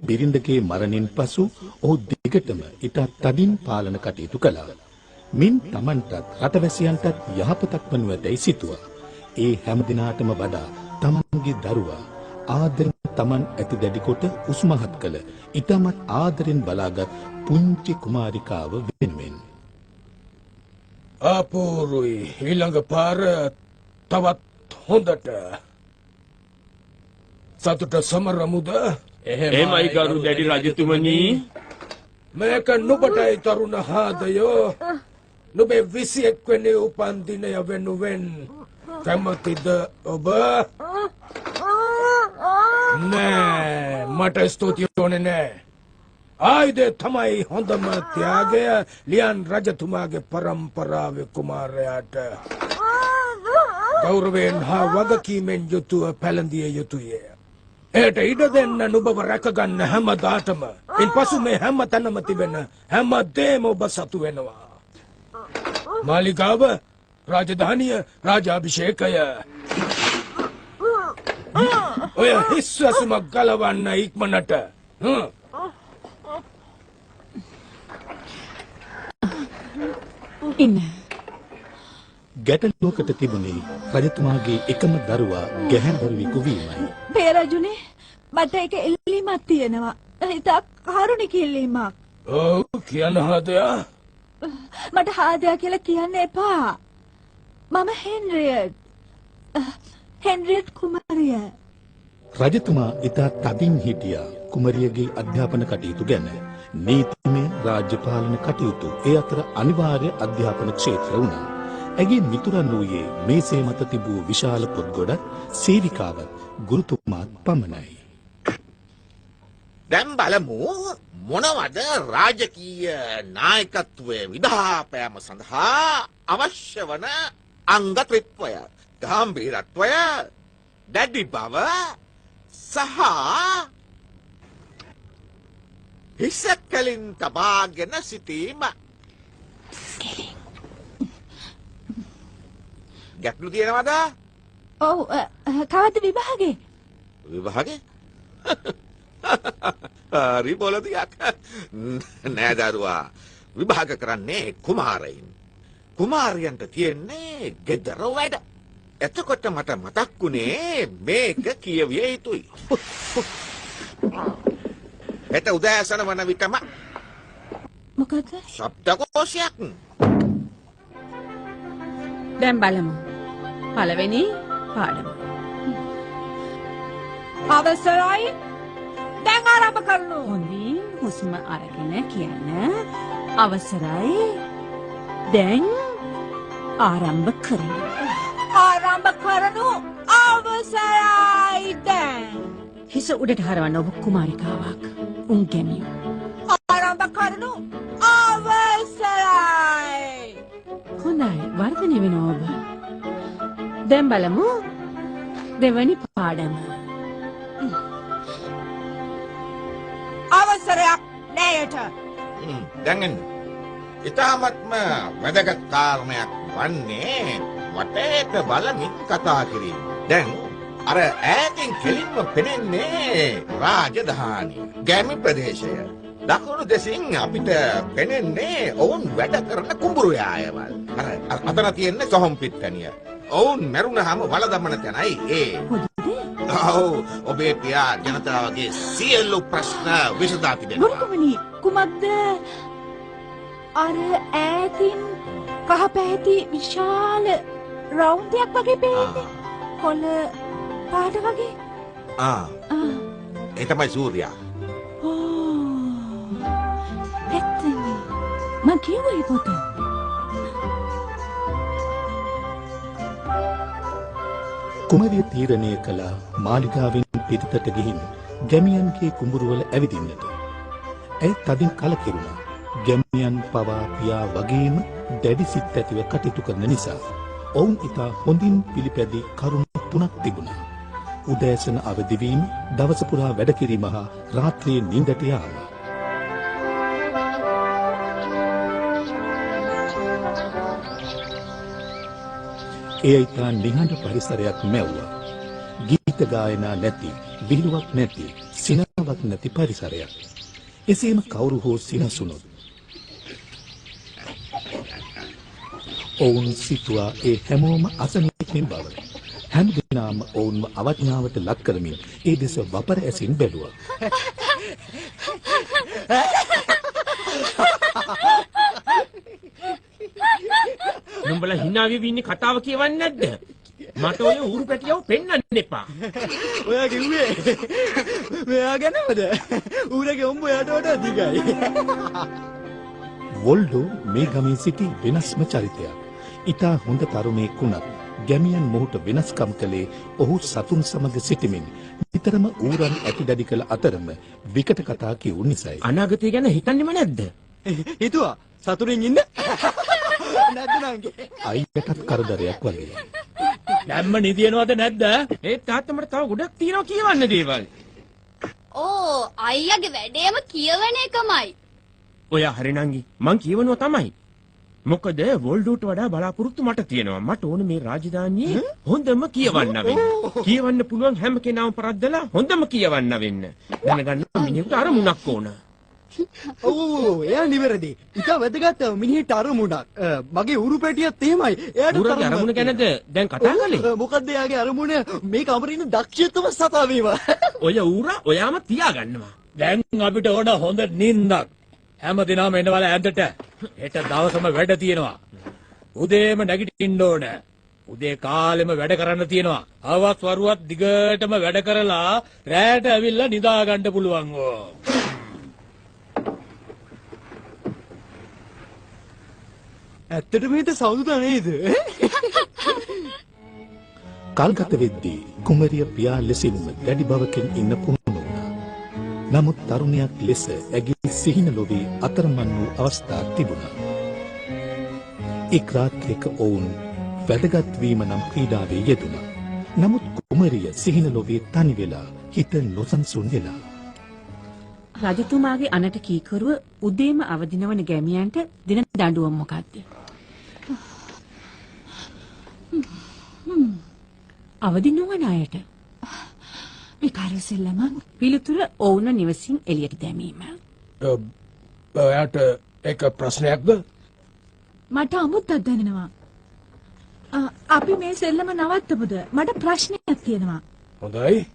බිරිඳගේ මරණින් පසු ඔහු දිගටම ඊට තදින් පාලන කටයුතු කළා. මින් තමන්ටත් රටවැසියන්ටත් යහපතක් වනු ඇතැයි සිතුවා. ඒ හැම දිනාටම වඩා තමන්ගේ දරුවා ආදරෙන් තමන් ඇති දැඩි කොට උස්මහත් කළ ඊටමත් ආදරෙන් බලාගත් පුංචි කුමාරිකාව වෙනුවෙන්. අපූරුයි. ඊළඟ පාර තවත් හොඳට සතුට සමරමුද? එහෙමයි ගරු දැඩි රජතුමනි. මේක නුඹටයි තරුණ හාදයෝ. නුඹේ 21 වෙනි උපන්දිනය වෙනුවෙන් කැමතිද ඔබ? නෑ, මට ස්තුතියි ඕනේ නෑ. ආයිද තමයි හොඳම ත්‍යාගය ලියන් රජතුමාගේ පරම්පරාවේ කුමාරයාට ගෞරවයෙන් හා වගකීමෙන් යුතුව පැළඳිය යුතුය. එයට ඉඩ දෙන්න නුඹව රැකගන්න හැමදාටම. ඉන්පසු මේ හැම තැනම තිබෙන හැම දේම ඔබ සතු වෙනවා. මාලිගාව, රාජධානිය, රාජාභිෂේකය. ඔය හිස්වැසුමක් ගලවන්න ඉක්මනට. ඉන්න. ගැටලුවකට තිබුණේ රජතුමාගේ එකම දරුවා ගැහැණුවෙකු වීමයි. පෙරජුනේ මට එක ඉල්ලීමක් තියෙනවා. හිතක් කාරුණික ඉල්ලීමක්. ඔව් කියන්න හදයා. මට හාදයා කියලා කියන්න එපා. මම හෙන්රියට් කුමාරිය. රජතුමා ඉතා තදින් හිටියා කුමරියගේ අධ්‍යාපන කටයුතු ගැන. නීතිමය රාජ්‍ය පාලන කටයුතු ඒ අතර අනිවාර්ය අධ්‍යාපන ක්ෂේත්‍ර වුණා. ඇගේ මිතුරන් වූයේ මේසේ මත තිබූ විශාල පොත්ගොඩත් සේවිකාවත් ගුරුතුමාත් පමණයි. දැන් බලමු මොනවද රාජකීය නායකත්වයේ විධාපෑම සඳහා අවශ්‍ය වන අංග ත්‍රිත්වය, ගාම්භීරත්වය, දැඩි බව සහ හිස කලින් තබාගෙන සිටීම. ගැටලු තියෙනවද? ඔව්. කවද්ද විභාගේ? විභාගේ? හරි බොලදියක්. නෑ දරුවා. විභාග කරන්නේ කුමාරයින්. කුමාරයන්ට තියෙන්නේ ගෙදර වැඩ. එතකොට මට මතක් වුණේ මේක කියවිය යුතුයි. හෙට උදෑසන වන විටම මොකද? ශබ්දකෝෂයක්. දැන් බලමු. පළවෙනි පාඩම. අවසරයි. දැන් ආරම්භ කරනු. හොඳින් හුස්ම අරගෙන කියන්න. අවසරයි. දැන් ආරම්භ කරමු. ආරම්භ කරනු. අවසරයි දැන්. හිස උඩට හරවන්න ඔබ කුමාරිකාවක්. උන් ගැමියෝ. ආරම්භ කරනු. අවසරයි. හොඳයි වර්ධනය වෙනවා ඔබ. දැන් බලමු දෙවැනි පාඩම. අවසරයක් නෑයට. දැන් එන්න. ඉතාමත්ම වැදගත් කාරණයක් වන්නේ වටේට බලමින් කතා කිරීම. දැන් අර ඈතින් කෙලින්ම පෙනෙන්නේ රාජධානිය, ගැමි ප්‍රදේශය. දකුණු දෙසින් අපිට පෙනෙන්නේ ඔවුන් වැඩ කරන කුඹුරු යායවල්. අර අතන තියෙන්නේ සොහොන් පිට්ටනිය. ඔවුන් මැරුණාම වල දමන තැනයි ඒ. ඔව් ඔබේ පියා ජනතාවගේ සියලු ප්‍රශ්න විසඳා තිබෙනවා. ගුරුතුමනි කුමක්ද අර ඈතින් කහ පැහැති විශාල රවුන්ඩයක් වගේ පේන්නේ? කොළ පාට වගේ? ඒ තමයි සූර්යා. ඇත්තනේ මං කියුවේ පොත. කුමරිය තීරණය කළ මාලිගාවෙන් පිටතට ගිහින් ගැමියන්ගේ කුඹුරුවල ඇවිදින්නට. ඇය තදින් කලකිරුණා. ගැමියන් පවා පියා වගේම දැඩි සිත් ඇතිව කටයුතු කරන නිසා ඔවුන් ඉතා හොඳින් පිළිපැදි කරුණු 3ක් තිබුණා. උදෑසන අවදිවීම, දවස පුරා වැඩ කිරීම හා රාත්‍රියේ නිින්දට යාම. එය ඉතා නිහඬ පරිසරයක් මැව්වා. ගීත ගායනා නැති, විහිළුවක් නැති, සිනහවක් කතාවක් නැති පරිසරයක්. එසේම කවුරු හෝ සිනසුනොත් ඔවුන් සිතුවා ඒ හැමෝම අසනීපෙන් බව. හැමදෙනාම ඔවුන්ව අවඥාවට ලක් කරමින් ඒ දෙස වපර ඇසින් බැලුවා. නුඹලා hina වෙවි ඉන්නේ කතාව කියවන්නේ නැද්ද? මට ඔය ඌරු පැටියව පෙන්වන්න එපා. ඔයා කිව්වේ මෙයා ගැනමද? ඌරගේ උඹ එයාට වඩා දිගයි. වොල්ඩෝ මේ ගමේ සිටි වෙනස්ම චරිතයක්. ඉතා හොඳ තරුණයෙක් වුණත් ගැමියන් මොහුට වෙනස්කම් කළේ ඔහු සතුන් සමග සිටමින් නිතරම ඌරන් ඇතිදඩි කළ අතරම විකට කතා කියවු නිසායි. අනාගතය ගැන හිතන්නේම නැද්ද? හිතුවා සතුටින් ඉන්න නැද්ද නංගි? අයියටත් කරදරයක් වගේ. දැම්ම නිදියනවද නැද්ද? ඒ තාත්තා මට තව ගොඩක් තියෙනවා කියවන්න දේවල්. ඕ අයියාගේ වැඩේම කියවන එකමයි. ඔය හරි නංගි මං කියවනවා තමයි. මොකද වොල්ඩෝට වඩා බලාපොරොත්තු මට තියෙනවා. මට ඕන මේ රාජධානියේ හොඳම කියවන්න වෙන්න. කියවන්න පුළුවන් හැම කෙනාම පරද්දලා හොඳම කියවන්න වෙන්න. දැනගන්න මිනිහෙකුට අරමුණක් ඕන. ඔව් එයා නිවැරදි. ඉතින් වැදගත් මිනිහට අරමුණක්. මගේ ඌරු පැටියත් එහෙමයි. එයාට ඌරගේ අරමුණ ගැනද දැන් කතා කළේ? මොකද්ද එයාගේ අරමුණ? මේ කමරේ ඉන්න දක්ෂතම සතා වීම. ඔය ඌරා ඔයාම තියාගන්නවා. දැන් අපිට ඕන හොඳ නින්දක්. හැමදිනම එනවල ඇඳට. හෙට දවසම වැඩ තියෙනවා. උදේම නැගිටින්න ඕන. උදේ කාලෙම වැඩ කරන්න තියෙනවා. අවස් වරුවත් දිගටම වැඩ කරලා රැයට ඇවිල්ලා නිදා ගන්න පුළුවන් ඕ. ඇත්තටම හිත සෞදුදා නේද? කල්ගත වෙද්දී කුමරිය පියා ලෙසින්ම දැඩි බවකින් ඉන්න පුහුණු වුණා. නමුත් තරුණයක් ලෙස ඇගේ සිහින ලොවේ අතරමං වූ අවස්ථා තිබුණා. එක් රාත්‍රියක ඔවුන් වැදගත් වීම නම් ක්‍රීඩාවේ යෙදුණා. නමුත් කුමරිය සිහින ලොවේ තනි වෙලා හිත නොසන්සුන් වෙලා. රජතුමාගේ අනට කීකරුව උදේම අවදිනවන ගැමියන්ට දින දඬුවම මොකක්ද? අවදි නොවන අයට විකාරය සෙල්ලම පිළිතුර ඔවුන නිවසින් එළියට දැමීම. ඔයාට එක ප්‍රශ්නයක්ද? මට අමුත්තක් දැනෙනවා. අපි මේ සෙල්ලම නවත්තමුද? මට ප්‍රශ්නයක් තියෙනවා. හොඳයි.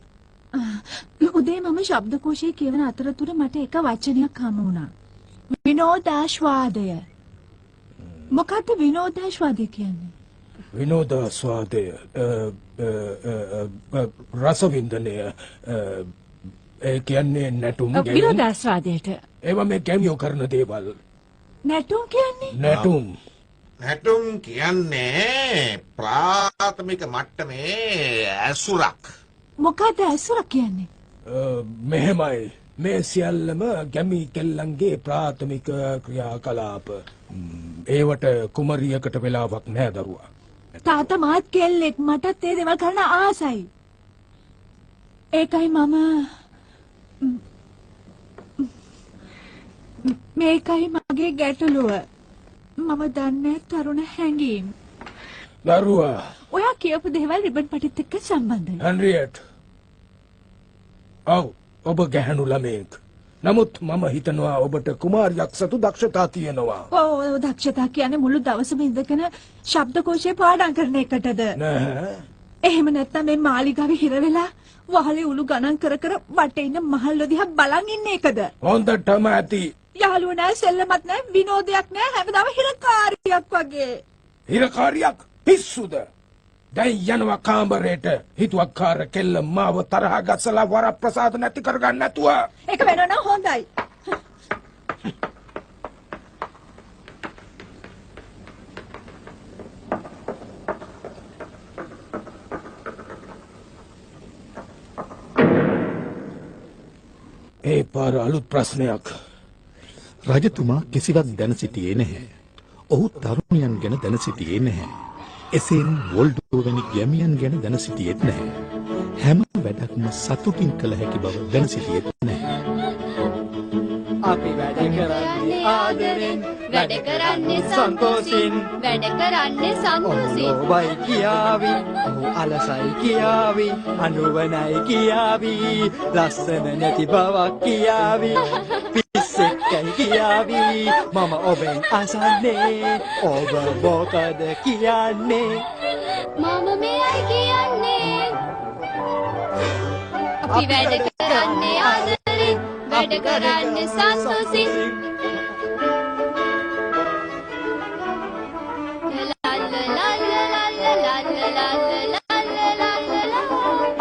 උදේ මම ශබ්දකෝෂයේ කියවන අතරතුර මට එක වචනයක් හමු වුණා. විනෝදාශ්වාදය. මොකක්ද විනෝදාශ්වාදය කියන්නේ? විනෝදාස්වාදය රසවින්දනය ඒ කියන්නේ නැටුම් ගැයුම්. විනෝදාස්වාදයට ඒවා මේ කැමියෝ කරන දේවල්. නැටුම් කියන්නේ? නැටුම්. නැටුම් කියන්නේ ප්‍රාථමික මට්ටමේ ඇසුරක්. මොකද ඇසුරක් කියන්නේ? මෙහෙමයි. මේ සියල්ලම ගැමි කෙල්ලන්ගේ ප්‍රාථමික ක්‍රියාකලාප. ඒවට කුමරියකට වෙලාවක් නෑ දරුවා. තාත්තා මාත් කෙල්ලෙක්, මටත් ඒ දේවල් කරන්න ආසයි. ඒකයි මේකයි මගේ ගැටලුව. මම දන්නේ තරුණ හැඟීම්. දරුවා. ඔයා කියපු දේවල් රිබන් පටිත් එක්ක සම්බන්ධයි. හෙන්රියට්. ඔව් ඔබ ගැහණු ළමෙක්. නමුත් මම හිතනවා ඔබට කුමාරියක් සතු දක්ෂතා තියෙනවා. ඔව් දක්ෂතා කියන්නේ මුළු දවසම ඉඳගෙන ශබ්දකෝෂේ පාඩම් කරන එකටද? නෑ. එහෙම නැත්නම් මේ මාලිගාවේ හිර වෙලා වහලේ උළු ගණන් කර කර වටේ ඉන්න මහල්ලෝ දිහා බලන් ඉන්න එකද? හොඳටම ඇති. යාළුවෝ නෑ, සෙල්ලමක් නෑ, විනෝදයක් නෑ, හැමදාම හිරකාරියක් වගේ. හිරකාරියක් පිස්සුද? දැන් යනවා කාමරේට. හිතුවක්කාර කෙල්ල මාව තරහ ගස්සලා වරප්‍රසාද නැති කරගන්න නැතුව. ඒක වෙනවා නම් හොඳයි. ඒ පාර අලුත් ප්‍රශ්නයක්. රජතුමා කිසිවක් දැන සිටියේ නැහැ. ඔහු තරුණියන් ගැන දැන සිටියේ නැහැ. එසේම වොල්ඩෝ වැනි ගැමියන් ගැන දැන සිටියෙත් නැහැ. හැම වැඩක්ම සතුටින් කළ හැකි බව දැන සිටියෙත් නැහැ. අපි වැඩ කරන්නේ ආදරෙන් වැඩ කරන්නේ සන්තෝෂෙන් වැඩ කරන්නේ සන්තෝෂෙන් ඔබයි කියාවි ඔහු අලසයි කියාවි අනුවනයි කියාවි ලස්සන නැති බවක් කියාවි පිස්සෙක්කයි කියාවි මම ඔබෙන් අසන්නේ ඔබ මොකද කියන්නේ මම මෙයයි කියන්නේ අපි වැඩ කරන්නේ ආදරෙන් වැඩ කරන්නේ සන්තෝෂෙන්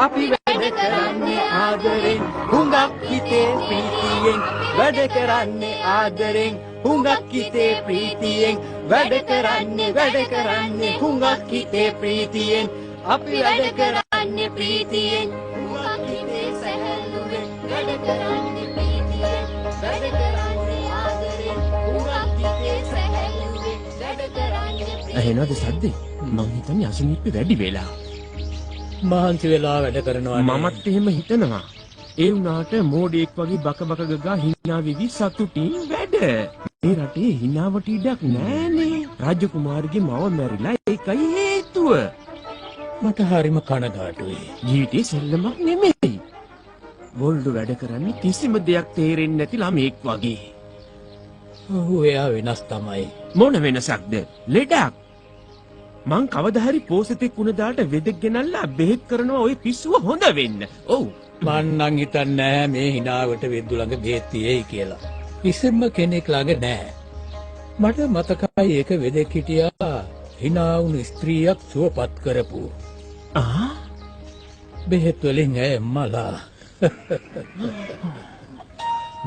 අපි වැඩ කරන්නේ ආදරෙන් හුඟක් හිතේ ප්‍රීතියෙන් වැඩ කරන්නේ ආදරෙන් හුඟක් හිතේ ප්‍රීතියෙන් වැඩ කරන්නේ හුඟක් හිතේ ප්‍රීතියෙන් අපි වැඩ කරන්නේ ප්‍රීතියෙන් හුඟක් හිතේ සැහැල්ලුවෙන් වැඩ කරන්නේ ප්‍රීතියෙන් වැඩ කරන්නේ ආදරෙන් හුඟක් හිතේ සැහැල්ලුවෙන් වැඩ කරන්නේ ඇහෙනවද සද්දේ? මං හිතන්නේ අසනීපෙ වැඩි වෙලා. මහන්සි වෙලා වැඩ කරනවා මමත් එහෙම හිතනවා. ඒ වුණාට මෝඩෙක් වගේ බක බක ගගා hina වෙවි සතුටින් වැඩ. මේ රටේ hinaවට ඉඩක් නෑනේ. රාජකුමාරගේ මව මැරිලා ඒකයි හේතුව. මට හරිම කනගාටුයි. ජීවිතේ සෙල්ලමක් නෙමෙයි. වොල්ඩු වැඩ කරන්නේ කිසිම දෙයක් තේරෙන්නේ නැති ළමෙක් වගේ. ඔහු එයා වෙනස් තමයි. මොන වෙනසක්ද? ලෙඩක්. මං කවදා හරි පෝසතෙක් වුණ දාට වෙදෙක් ගෙනල්ලා බෙහෙත් කරනවා ওই පිස්සුව හොඳ වෙන්න. ඔව්. මන් නම් හිතන්නේ නැහැ මේ hinaවට වෙද්දු ළඟ බෙහෙත් තියෙයි කියලා. කිසිම කෙනෙක් ළඟ නැහැ. මට මතකයි ඒක වෙදෙක් හිටියා hina වුණු ස්ත්‍රියක් සුවපත් කරපු. බෙහෙත් වලින් මලා.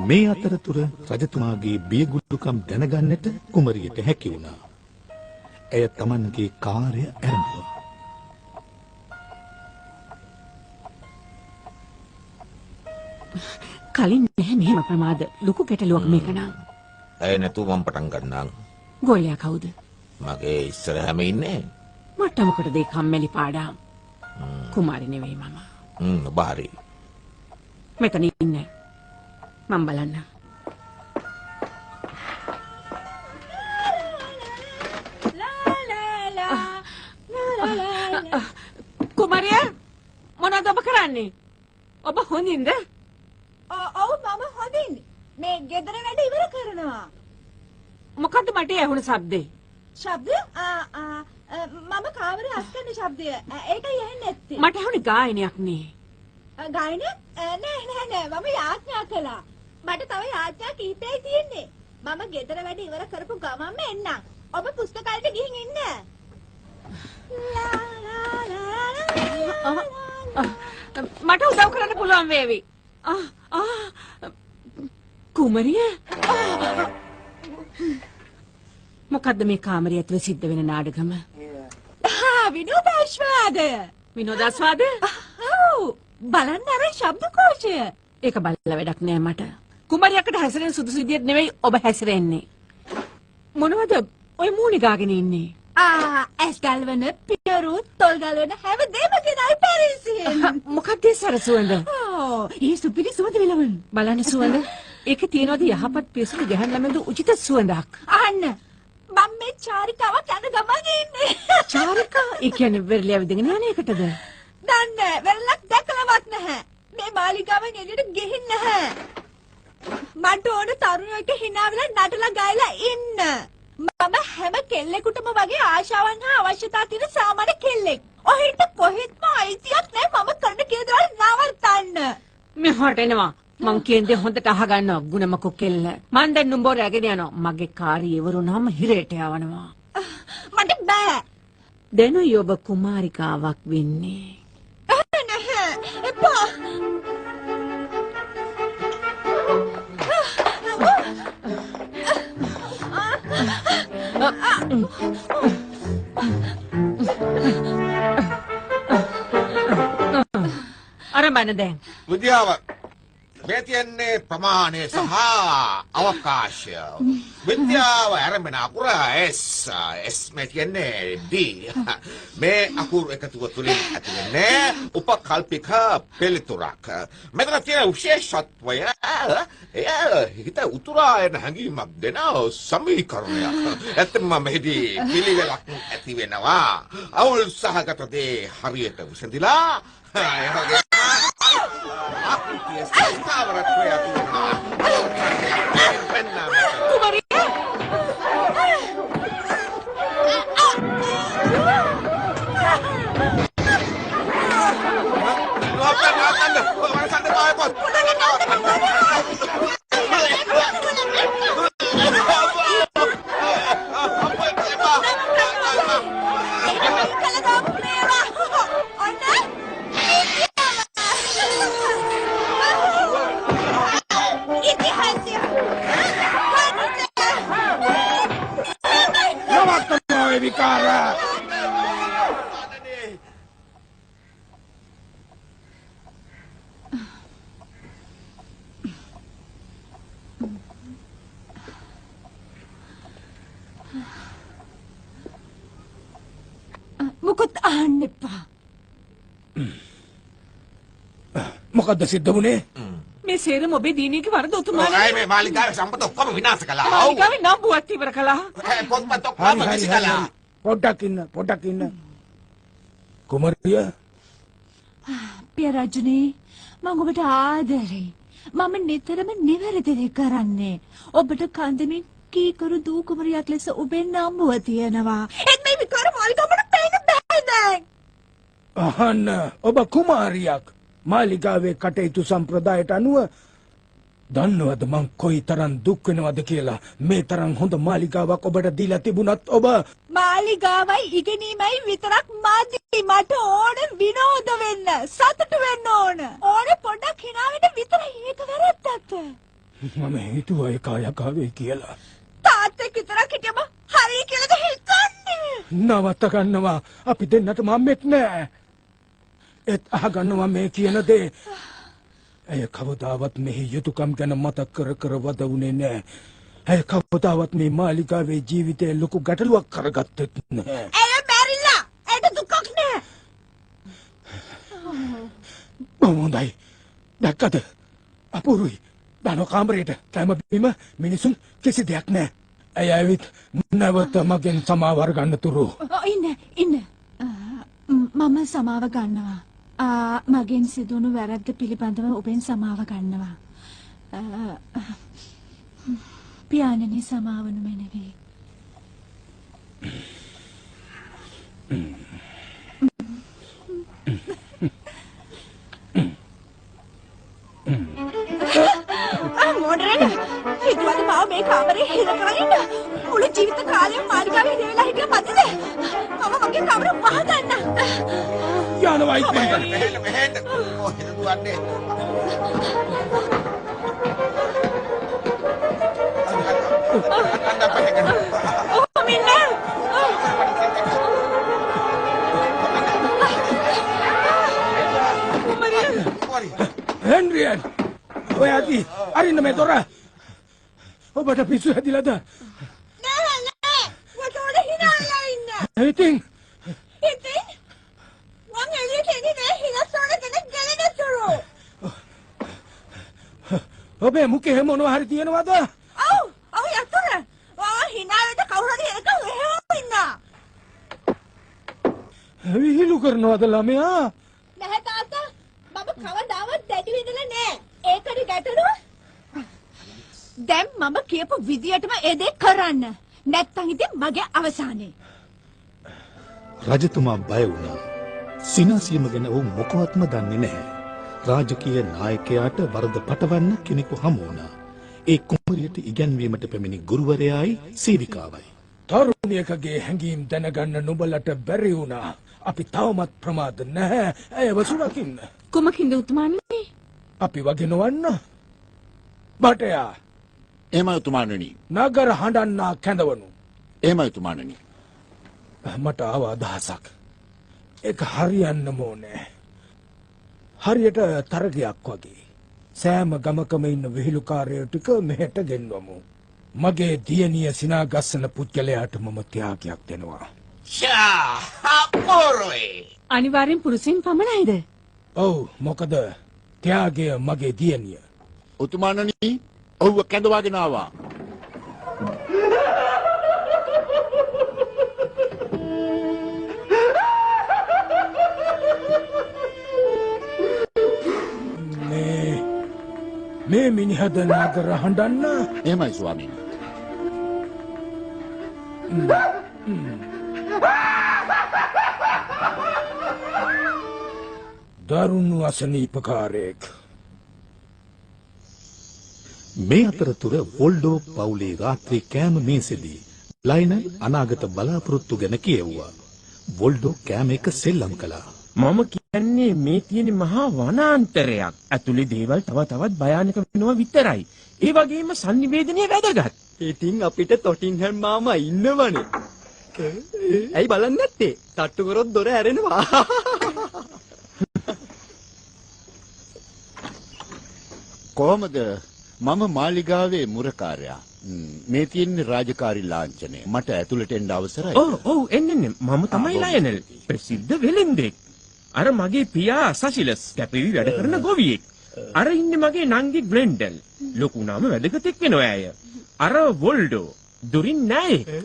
මේ අතරතුර රජතුමාගේ බියගුඩුකම් දැනගන්නට කුමරියට හැකි වුණා. ඇය තමන්ගේ කාර්ය ඇරඹුවා. කලින් නැහැ මෙහෙම ප්‍රමාද. ලොකු ගැටලුවක් මේක නම්. ඇය නැතුව මම පටන් ගන්නම්. ගෝලයා කවුද? මගේ ඉස්සරහම ඉන්නේ. මට මොකටද ඒ කම්මැලි පාඩම්? කුමාරි නෙවෙයි මම. ඔබ හරි. මෙතන ඉන්න. මම බලන්න. කුමාරිය මොනවද ඔබ කරන්නේ? ඔබ හොඳින්ද? ඔව් මම හොඳින්. මේ ගෙදර වැඩ ඉවර කරනවා. මොකද්ද මට ඇහුණ ශබ්දේ? ශබ්ද? මම කාමරේ අස්කරන ශබ්දය. ඒකයි ඇහෙන්නේ නැත්තේ. මට ඇහුනේ ගායනයක් නේ. ගායනයක්? නෑ. මම යාඥා කළා. මට තව යාඥා කීපයයි තියෙන්නේ. මම ගෙදර වැඩ ඉවර කරපු ගමන්ම එන්නම්. ඔබ පුස්තකාලයට ගිහින් ඉන්න. මට උදව් කරන්න පුළුවන් වේවි. කුමරිය මොකද්ද මේ කාමරය ඇතුලේ සිද්ධ වෙන නාඩගම? විනෝදාස්වාදය. විනෝදාස්වාදය? ඔව්. බලන්න අර ශබ්දකෝෂය. ඒක බලලා වැඩක් නෑ මට. කුමරියකට හැසිරෙන සුදුසු විදියට නෙවෙයි ඔබ හැසිරෙන්නේ. මොනවද ඔය මූණි ගාගෙන ඉන්නේ? ඇස් ගල්වන පියරු තොල් ගල්වන හැමදේම ගෙනයි පැරිසියෙන්. මොකක්ද ඒ සර සුවඳ? ඒ සුපිරි සුවඳ විලවුන්. බලන්න සුවඳ. ඒක තියනවාද යහපත් පිරිසුදු ගැහැණු ළමෙන්ද උචිත සුවඳක්. අහන්න. මම මේ චාරිකාවක් යන ගමන් ඉන්නේ. චාරිකා? ඒ කියන්නේ වෙරළ ඇවිදගෙන යන එකටද? දන්නේ වෙරළක් දැකලවත් නැහැ. මේ මාලිගාවෙන් එළියට ගිහින් නැහැ. මට ඕන තරුණයෙක් hina වෙලා නටලා ගයලා ඉන්න. මම හැම කෙල්ලෙකුටම වගේ ආශාවන් හා අවශ්‍යතා තියෙන සාමාන්‍ය කෙල්ලෙක්. ඔහෙට කොහෙත්ම අයිතියක් නැහැ මම කරන කියලා දේවල් නවත්තන්න. මෙහාට එනවා. මං කියන්නේ හොඳට අහගන්නවා ගුණමකු කෙල්ල. මං දැන් නුඹව රැගෙන යනවා. මගේ කාර්යය ඉවරුනහම හිරේට යවනවා. මට බෑ. දැනුයි ඔබ කුමාරිකාවක් වෙන්නේ. නැහැ. එපා. අර මන දැන්. විද්‍යාව මේ තියන්නේ ප්‍රමාණය සහ අවකාශය. විද්‍යාව ආරම්භන අකුර S මේ තියන්නේ D. මේ අකුරු එකතුව තුලින් ඇති වෙන්නේ උපකල්පික පිළිතුරක්. මෙතන තියෙන විශේෂත්වය එය හිත උතුරායන හැඟීමක් දෙන සමීකරණයක්. ඇත්තම මෙහිදී පිළිවෙලක් ඇති වෙනවා. අවුල් සහගත දේ හරියට විසඳිලා ඒ වගේ මොකද අහන්න එපා. මොකද්ද සිද්ධ වුනේ? මේ සේරම ඔබේ දිනීගේ වරද උතුමාලා. ඔය මේ මාලිගාවේ සම්පත ඔක්කොම විනාශ කළා. මාලිගාවේ නම්බුවත් ඉවර කළා. පොත්පත් ඔක්කොම විසි කළා. පොඩ්ඩක් ඉන්න. කුමරිය පිය රජුනේ මම ඔබට ආදරේ. මම නිතරම නිවැරදි දේ කරන්නේ. ඔබට කන්දමින් කීකරු දූ කුමරියක් ලෙස ඔබේ නම්බුව තියෙනවා. ඒත් මේ විකාර මාලිගාවට පේන්න බෑ දැන්. අහන්න ඔබ කුමාරියක් මාලිගාවේ කටයුතු සම්ප්‍රදායට අනුව දන්නවද මං කොයි තරම් දුක් වෙනවද කියලා. මේ තරම් හොඳ මාලිගාවක් ඔබට දීලා තිබුණත් ඔබ මාලිගාවයි ඉගෙනීමයි විතරක් මදි. මට ඕන විනෝද වෙන්න, සතුට වෙන්න ඕන. ඕන පොඩ්ඩක් hina වෙන්න විතරයි. ඒක වැරද්දක්. මම හිතුවා ඒක අයකාවේ කියලා. තාත්තෙක් විතරක් හිටියම හරි කියලාද හිතන්නේ? නවත්ත ගන්නවා. අපි දෙන්නට මම්මෙක් නෑ. ඒත් අහගන්නවා මේ කියන දේ. ඇය කවදාවත් මෙහි යුතුයකම් ගැන මතක් කර වදවුනේ නෑ. ඇය කවදාවත් මේ මාලිගාවේ ජීවිතේ ලොකු ගැටලුවක් කරගත්තෙත් නෑ. ඇය මැරිලා. ඒට දුකක් නෑ. හොඳයි. දැක්කද? අපූරුයි. දානෝ කාමරේට කැම බීම මිනිසුන් කිසි දෙයක් නෑ. ඇය ඇවිත් නැවත මගෙන් සමාව අරගන්න තුරු. ඉන්න. මම සමාව ගන්නවා. මගෙන් සිදුණු වැරද්ද පිළිබඳව ඔබෙන් සමාව ගන්නවා. පියාණනි සමාවනු මැනවි. මොඩරේට හිතුවද මාව මේ කාමරේ හිර කරගෙන මුළු ජීවිත කාලයම මාලිගාවේ හිර වෙලා හිටිය මදිද? මම මගේ කාමරේ වහගන්න. යනවා ඉතින්. මෙහෙට කොහෙද දුවන්නේ? හෙන්රියන් ඔය ඇති අරින්න මේ දොර. ඔබට පිස්සු හැදිලාද? නෑ. වටෝඩ හිනාලා ඉන්න. ඉතින් මං එළියට එන්නේ නෑ හිනස්සන කෙනෙක් ගැලෙන තුරු. ඔබේ මුඛේ මොනවා හරි තියෙනවද? ඔව් යතුර. හිනාවට කවුරු හරි එනකම් එහෙම ඉන්න. විහිළු කරනවද ළමයා? නැහැ තාත්තා. මම කවදාවත් දැඩි වෙදලා නෑ. ඒකනේ ගැටලුව. දැන් මම කියපු විදියටම ඒ දේ කරන්න. නැත්තම් ඉතින් මගේ අවසානේ. රජතුමා බය වුණා. සිනාසියම ගැන ඔහු මොකවත්ම දන්නේ නැහැ. රාජකීය නායකයාට වරද පටවන්න කෙනෙකු හමු වුණා. ඒ කුමරියට ඉගැන්වීමට පැමිණි ගුරුවරයායි සේවිකාවයි. තරුණියකගේ හැඟීම් දැනගන්න නුඹලට බැරි වුණා. අපි තවමත් ප්‍රමාද නැහැ. ඇයව සුරකින්න. කුමකින්ද උතුමාණනි? අපි වගේ නොවන්න. බටයා එහෙමයි උතුමාණනි. නගර හඬන්නා කැඳවනු. එහෙමයි උතුමාණනි. මට ආව අදහසක්. ඒක හරියන්න ඕනේ. හරියට තරගයක් වගේ. සෑම ගමකම ඉන්න විහිළුකාරයෝ ටික මෙහෙට ගෙන්වමු. මගේ දියණිය සිනා ගස්සන පුද්ගලයාට මම ත්‍යාගයක් දෙනවා. ෂා අපෝරේ. අනිවාර්යෙන් පුරුෂයන් පමණයිද? ඔව් මොකද ත්‍යාගය මගේ දියණිය. උතුමාණනි ඔව්ව කැඳවාගෙන ආවා. මේ මිනිහද නගර හඬන්න. එහෙමයි ස්වාමීනි. දරුණු අසනීපකාරයෙක්. මේ අතරතුර වොල්ඩෝ පවුලේ රාත්‍රී කෑම මේසෙදී ලයිනල් අනාගත බලාපොරොත්තු ගැන කියෙව්වා. වොල්ඩෝ කෑම එක සෙල්ලම් කළා. මම කියන්නේ මේ තියෙන මහා වනාන්තරයක්. ඇතුලේ දේවල් තව තවත් භයානක වෙනවා විතරයි. ඒ වගේම sannivedanaye වැදගත්. ඉතින් අපිට තොටින්හම් මාමා ඉන්නවනේ. ඇයි බලන්නේ නැත්තේ? තට්ටු කරොත් දොර ඇරෙනවා. කොහමද මම මාලිගාවේ මුරකාරයා. මේ තියෙන රාජකාරී ලාංඡනය. මට ඇතුළට එන්න අවසරයි. ඔව් එන්න. මම තමයි ලයනල්. ප්‍රසිද්ධ වෙලෙන්දෙක්. අර මගේ පියා සසිලස් කැපිවි වැඩ කරන ගොවියෙක්. අර ඉන්නේ මගේ නංගි ග්ලෙන්ඩල්. ලොකු නාම වැදගත්ෙක් වෙනවා අය. අර වොල්ඩෝ දුරින් නැහැ.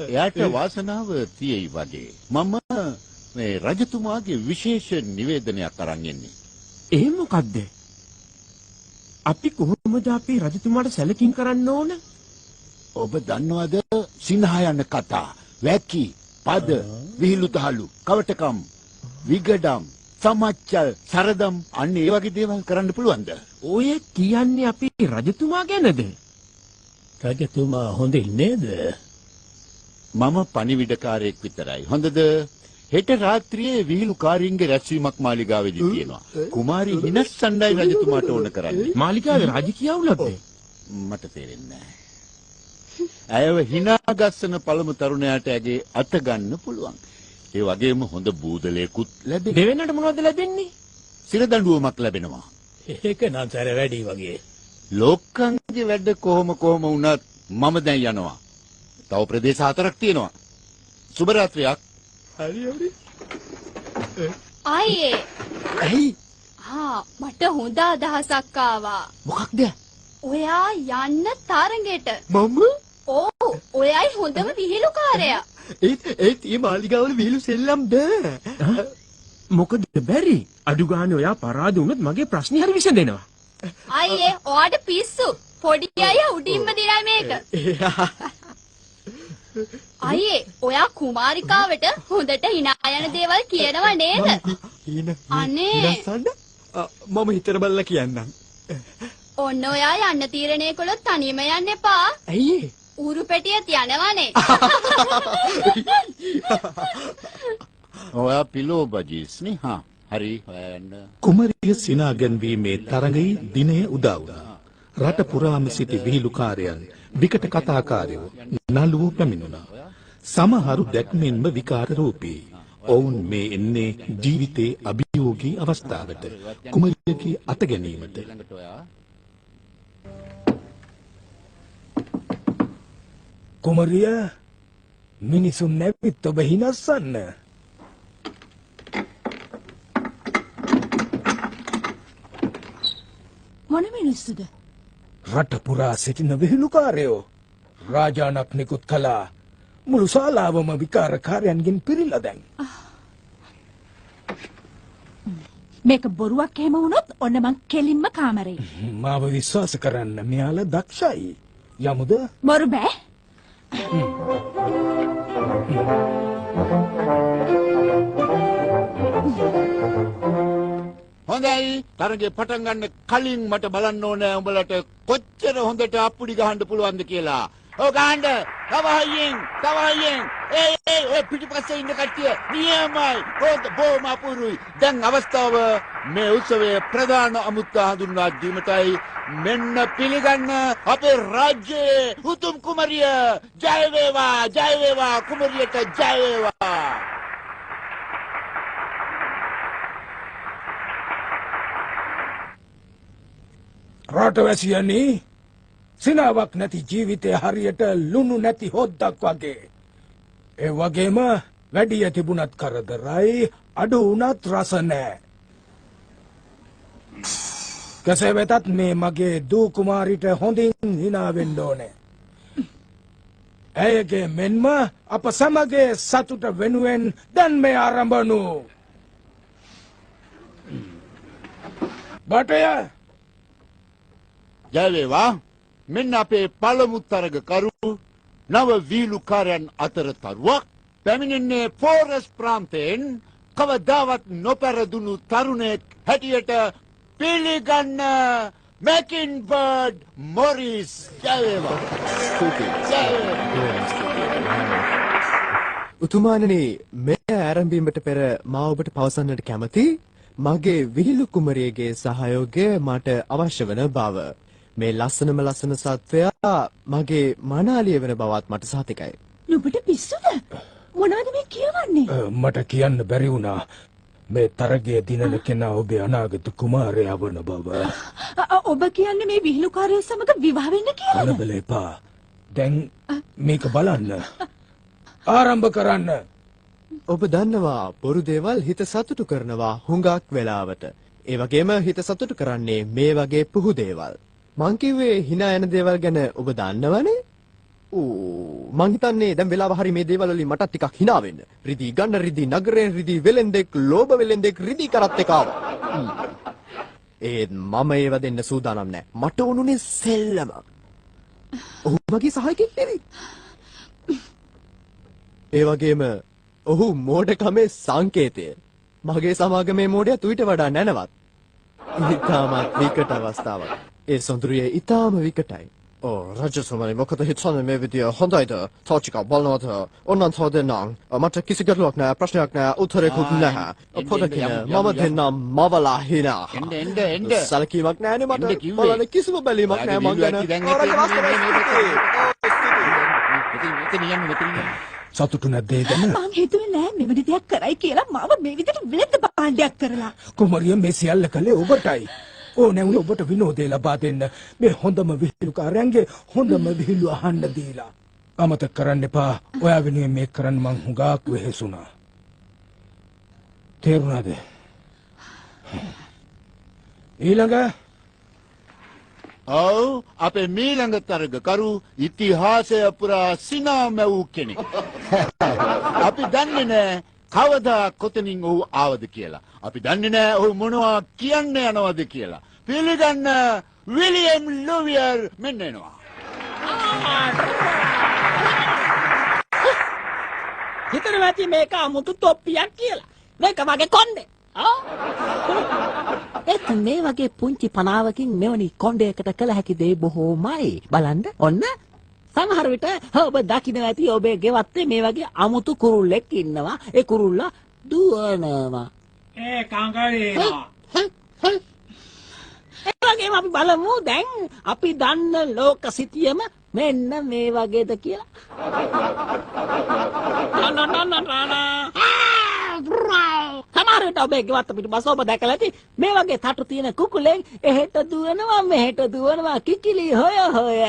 එයාට වාසනාව තියෙයි වගේ. මම මේ රජතුමාගේ විශේෂ නිවේදනයක් අරන් එන්නේ. ඒ මොකද්ද? අපි කොහොමද අපි රජතුමාට සැලකින් කරන්න ඕන? ඔබ දන්නවද සිනහා යන කතා, වැකි, පද, විහිළුතහළු, කවටකම්, විගඩම්, සමච්චල්, සරදම් අන්න ඒ වගේ දේවල් කරන්න පුළුවන්ද? ඔය කියන්නේ අපි රජතුමා ගැනද? රජතුමා හොඳින් නේද? මම පණිවිඩකාරයෙක් විතරයි. හොඳද? හෙට රාත්‍රියේ විහිළුකාරීන්ගේ රැස්වීමක් මාලිගාවේදී තියෙනවා. කුමාරි හිනස්සණ්ඩයි රජතුමාට ඕන කරන්නේ. මාලිගාවේ රාජකීය අවුලක්ද? මට තේරෙන්නේ නැහැ. ඇයව හිනාගස්සන පළමු තරුණයාට ඇගේ අත ගන්න පුළුවන්. ඒ වගේම හොඳ බූදලයකුත් ලැබෙනවා. දෙවෙන්නට මොනවද ලැබෙන්නේ? සිරදඬුවමක් ලැබෙනවා. ඒක නම් සැර වැඩි වගේ. ලෝකංගේ වැඩ කොහොම වුණත් මම දැන් යනවා. තව ප්‍රදේශ 4ක් තියෙනවා. සුබ රාත්‍රියක්. හරි. අයියේ ඇයි? මට හොඳ අදහසක් ආවා. මොකක්ද? ඔයා යන්න තරඟෙට. මම? ඔව් ඔයයි හොඳම විහිළුකාරයා. ඒත් මේ මාලිගාවල විහිළු සෙල්ලම් බෑ. මොකද බැරි? අඩු ගානේ ඔයා පරාද වුණොත් මගේ ප්‍රශ්නේ හරි විසඳෙනවා. අයියේ ඔයාට පිස්සු. පොඩි අයියා උඩින්ම දිනයි මේක. අයියේ ඔයා කුමාරිකාවට හොඳට hina යන දේවල් කියනව නේද? අනේ මම හිතර බලලා කියන්නම්. ඔන්න ඔයා යන්න තීරණය කළොත් තනියම යන්න එපා. ඇයි? ඌරු පෙටියත් යනවනේ. ඔයා පිලෝ බජිස්නේ. හරි හොයන්න. කුමරිය සිනාගැන්වීමේ තරඟයේ දිනය උදා වුණා. රට පුරාම සිටි විහිළුකාරයන්, විකට කතාකාරයෝ නළුවෝ පැමිණුණා. සමහරු දැක්මෙන්ම විකාර රූපී. ඔවුන් මේ එන්නේ ජීවිතයේ අභියෝගී අවස්ථාවට, කුමරියගේ අත ගැනීමට. කුමරිය මිනිසුන් නැවිත් ඔබ හිනස්සන්න. මොන මිනිස්සුද? රට පුරා සිටින විහිළුකාරයෝ. රාජානක් නිකුත් කළා. මුළු ශාලාවම විකාරකාරයන්ගෙන් පිරීලා දැන්. මේක බොරුවක් එහෙම වුණොත් ඔන්න මං කෙලින්ම කාමරේ. මාව විශ්වාස කරන්න මෙයාලා දක්ෂයි. යමුද? බොරු බෑ. හොඳයි. තරගේ පටන් ගන්න කලින් මට බලන්න ඕනේ උඹලට කොච්චර හොඳට අප්පුඩි ගහන්න පුළුවන්ද කියලා. ඔව් ගහන්න. තව හයියෙන්. ඒ පිටිපස්සේ ඉන්න කට්ටිය නියමයි. බොහොම අපුරුයි. දැන් අවස්ථාව මේ උත්සවයේ ප්‍රධාන අමුත්තා හඳුන්වා දීමටයි. මෙන්න පිළිගන්න අපේ රාජ්‍යයේ උතුම් කුමරිය. ජය වේවා කුමරියට ජය වේවා. රටවැසියනි සිනාවක් නැති ජීවිතේ හරියට ලුණු නැති හොද්දක් වගේ. ඒ වගේම වැඩිය තිබුණත් කරදරයි අඩු වුණත් රස නැහැ. කෙසේ වෙතත් මේ මගේ දූ කුමාරිට හොඳින් hina වෙන්න ඕනේ. ඇයගේ මෙන්ම අප සමගේ සතුට වෙනුවෙන් දැන් මේ ආරම්භනු. බටය ජයවේවා මෙන්න අපේ පළමු තරගකරු නව වීලුකාරයන් අතර තරුවක් පැමිණෙන්නේ ෆෝරස් ප්‍රාන්තයෙන් කවදාවත් නොපැරදුණු තරුණයෙක් හැටියට පිළිගන්න මැකින්බර්ඩ් මොරිස්. ජයවේවා. උතුමාණනි මේ ආරම්භීමට පෙර මා ඔබට පවසන්නට කැමති මගේ විහිළු කුමරියගේ සහයෝගය මට අවශ්‍ය වන බව. මේ ලස්සනම ලස්සන සත්වයා මගේ මනාලිය වෙන බවත් මට සහතිකයි. නුඹට පිස්සුද? මොනවද මේ කියවන්නේ? මට කියන්න බැරි වුණා මේ තරගයේ දිනන කෙනා ඔබේ අනාගත කුමාරයා වන බව. ඔබ කියන්නේ මේ විහිළුකාරය සමග විවාහ වෙන්න කියලා? කලබල එපා. දැන් මේක බලන්න. ආරම්භ කරන්න. ඔබ දන්නවා බොරු දේවල් හිත සතුටු කරනවා හුඟක් වෙලාවට. ඒ වගේම හිත සතුටු කරන්නේ මේ වගේ පුහු දේවල්. මං කිව්වේ hina යන දේවල් ගැන ඔබ දන්නවනේ? මං හිතන්නේ දැන් වෙලාව හරි මේ දේවල් වලින් මට ටිකක් hina වෙන්න. රිදී ගන්න රිදී නගරෙන් රිදී වෙලෙන්දෙක් ලෝභ වෙලෙන්දෙක් රිදී කරත් එක ආවා. ඒත් මම ඒව දෙන්න සූදානම් නැහැ. මට උනුනේ සෙල්ලම. ඔහු මගේ සහායකෙක් නෙවෙයි. ඒ වගේම ඔහු මෝඩකමේ සංකේතය. මගේ සමාගමේ මෝඩයා ඊට වඩා නැනවත්. ඉතාමත් විකට අවස්ථාවක්. ඒ සොඳුරිය ඉතාම විකටයි. රජතුමනි මොකද හිතන්නේ මේ විදිය හොඳයිද? තාචික බලනවාද? ඔන්නන් තවදෙන්නම්. මට කිසි ගැටලුවක් නැහැ, ප්‍රශ්නයක් නැහැ, උත්තරයක්වත් නැහැ. පොඩකින් මම දෙන්නම් මවලා hina. එන්න. සලකීමක් නැහැනේ මට. බලන්න කිසිම බැලීමක් නැහැ මං ගැන. සතුටු නැද්ද ඒ ගැන? මං හිතුවේ නෑ මෙවැනි දෙයක් කරයි කියලා මාව මේ විදිහට විලෙද්ද පාණ්ඩයක් කරලා. කුමරිය මේ සියල්ල කළේ ඔබටයි. ඕනෑ වුණ ඔබට විනෝදේ ලබා දෙන්න මේ හොඳම විහිළුකාරයන්ගේ හොඳම විහිළු අහන්න දීලා. අමතක කරන්න එපා. ඔයා වෙනුවෙන් මේක කරන්න මං හුඟක් වෙහෙසුණා. තේරුණාද? ඊළඟ ඔව් අපේ මීළඟ තරගකරු ඉතිහාසය පුරා සිනාම වූ කෙනෙක්. අපි දන්නේ නැහැ කවදා කොතනින් ඔහු ආවද කියලා. අපි දන්නේ නැහැ ඔහු මොනවා කියන්න යනවද කියලා. පිළිගන්න විලියම් ලුවියර් මෙන්න එනවා. හිතනවා ඇති මේක අමුතු තොප්පියක් කියලා. මේක වගේ කොණ්ඩේ. ඒත් මේ වගේ පුංචි පනාවකින් මෙවැනි කොණ්ඩයකට කළ හැකි දේ බොහෝමයි. බලන්න ඔන්න සමහර විට ඔබ දකින්න ඇති ඔබේ ගෙවත්තේ මේ වගේ අමුතු කුරුල්ලෙක් ඉන්නවා. ඒ කුරුල්ලා දුවනවා. ඒ කංගලේනවා. ඒ වගේම අපි බලමු දැන් අපි දන්න ලෝක සිතියම මෙන්න මේ වගේද කියලා. සමහර විට ඔබේ ගෙවත්ත පිටුපස ඔබ දැකලා ඇති මේ වගේ තටු තියෙන කුකුලෙන් එහෙට දුවනවා මෙහෙට දුවනවා කිකිලි හොය හොය.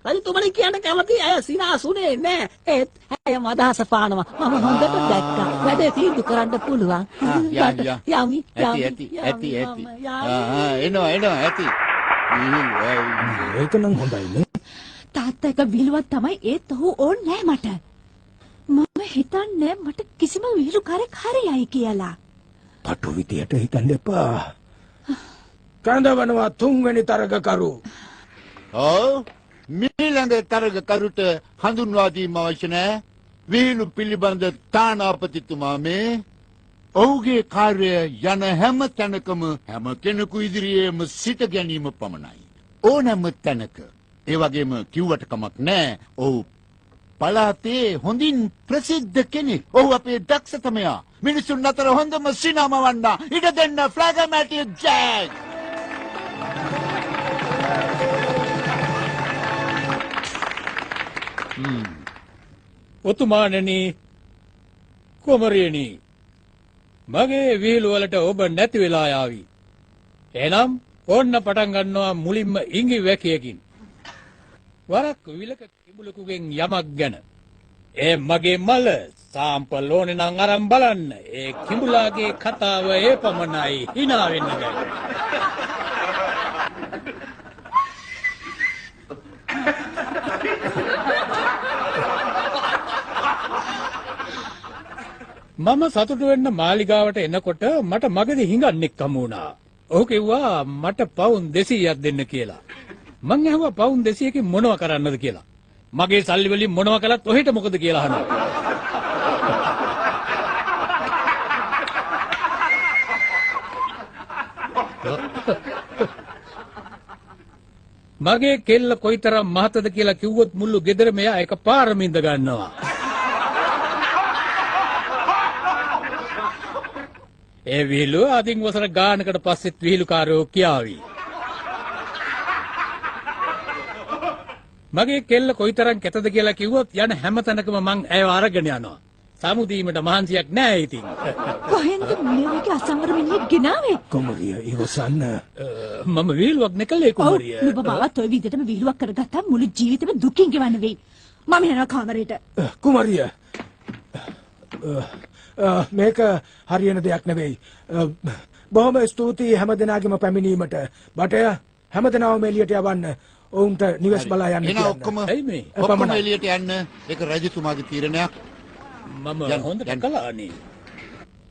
රජතුමනි කියන්න කැමති අය සිනාසුනේ නෑ. ඒත් ඇයම අදහස පානවා. මම හොඳට දැක්කා. වැඩේ තීන්දුව කරන්න පුළුවන්. යමි. ඇති. එනවා ඇති. ඒක නම් හොඳයිනේ. තාත්තා එක විහිළුවක් තමයි ඒත් ඔහු ඕනේ නෑ මට. මම හිතන්නේ මට කිසිම විහිළුකාරයෙක් හරියයි කියලා. පටු විදියට හිතන්න එපා. කඳවනවා තුන්වෙනි තරගකරු. ඔව් මීළඟ තරගකරුට හඳුන්වා දීම අවශ්‍ය නැහැ. විහිළු පිළිබඳ තානාපතිතුමා මේ ඔහුගේ කාර්යය යන හැම තැනකම හැම කෙනෙකු ඉදිරියේම සිට ගැනීම පමණයි. ඕනෑම තැනක. ඒ වගේම කිව්වට කමක් නැහැ. ඔහු පළාතේ හොඳින් ප්‍රසිද්ධ කෙනෙක්. ඔහු අපේ දක්ෂතමයා. මිනිසුන් අතර හොඳම සිනම වන්න ඉඩ දෙන්න ෆ්ලැගමැටික් ජැක්. ඔතුමාණනි කුමරියනි මගේ විහිළු වලට ඔබ නැති වෙලා යාවි. එනම් ඕන්න පටන් ගන්නවා මුලින්ම ඉඟි වැකියකින්. වරක් විලක කිඹුලකුගෙන් යමක් ගැන. ඒ මගේ මල සාම්පල් ඕනේ නම් අරන් බලන්න. ඒ කිඹුලාගේ කතාව ඒ පමණයි. hina වෙන්න බෑ. මම සතුටු වෙන්න මාලිගාවට එනකොට මට මගදී හිඟන්නෙක් හමු වුණා. ඔහු කිව්වා මට පවුන් 200ක් දෙන්න කියලා. මං ඇහුවා පවුන් 200කින් මොනව කරන්නද කියලා. මගේ සල්ලි වලින් මොනව කළත් ඔහෙට මොකද කියලා අහනවා. මගේ කෙල්ල කොයිතරම් මහතද කියලා කිව්වොත් මුළු ගෙදර මෙයා එකපාරම ඉඳ ගන්නවා. ඒ විහිළුව අදින් වසර ගානකට පස්සෙත් විහිළුකාරයෝ කියාවි. මගේ කෙල්ල කොයිතරම් කැතද කියලා කිව්වොත් යන හැම තැනකම මං ඇයව අරගෙන යනවා. සමුදීමට මහන්සියක් නෑ ඉතින්. කොහෙන්ද මේක අසංවර මිනිහෙක් ගෙනාවේ? කුමරිය ඉවසන්න. මම විහිළුවක් නෙකලේ කුමරිය. ඔව් නුඹ මාවත් ඔය විදිහටම විහිළුවක් කරගත්තා මුළු ජීවිතේම දුකින් ගෙවන්න වෙයි. මම යනවා කාමරේට. කුමරිය. මේක හරියන දෙයක් නෙවෙයි. බොහොම ස්තුතියි හැමදෙනාගේම පැමිණීමට. බටය හැමදෙනාම එළියට යවන්න. ඔවුන්ට නිවෙස් බලා යන්න එන ඔක්කොම ඔක්කොම එළියට යන්න. ඒක රජතුමාගේ තීරණයක්. මම හොඳට කළානේ.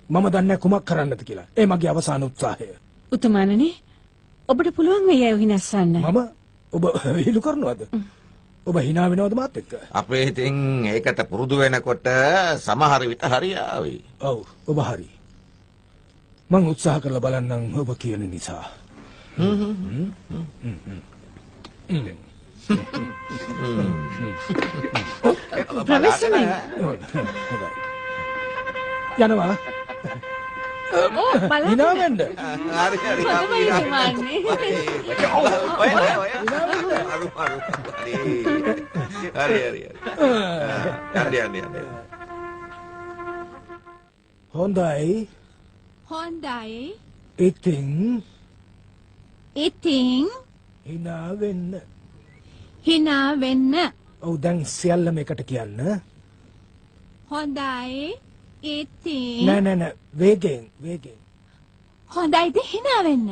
මම දන්නේ කුමක් කරන්නද කියලා. ඒ මගේ අවසාන උත්සාහය. උතුමාණනි ඔබට පුළුවන් වෙයි අය විනාශන්න. මම ඔබ විහිළු කරනවද? ඔබ hina වෙනවද මාත් එක්ක? අපේ ඉතින් ඒකට පුරුදු වෙනකොට සමහර විට හරියාවි. ඔව් ඔබ හරි. මං උත්සාහ කරලා බලන්නම් ඔබ කියන නිසා. ප්‍රවේශමයි. යනවා. බලන්න. hina වෙන්න. හරි හරි. හොඳයි හිමාන්නේ. හරි හරි. යන්න. හොඳයි. හොඳයි. ඉතින් hina වෙන්න. ඔව් දැන් සියල්ලම එකට කියන්න. හොඳයි. ඉතින් නෑ වේගෙන්. හොඳයිද hina වෙන්න.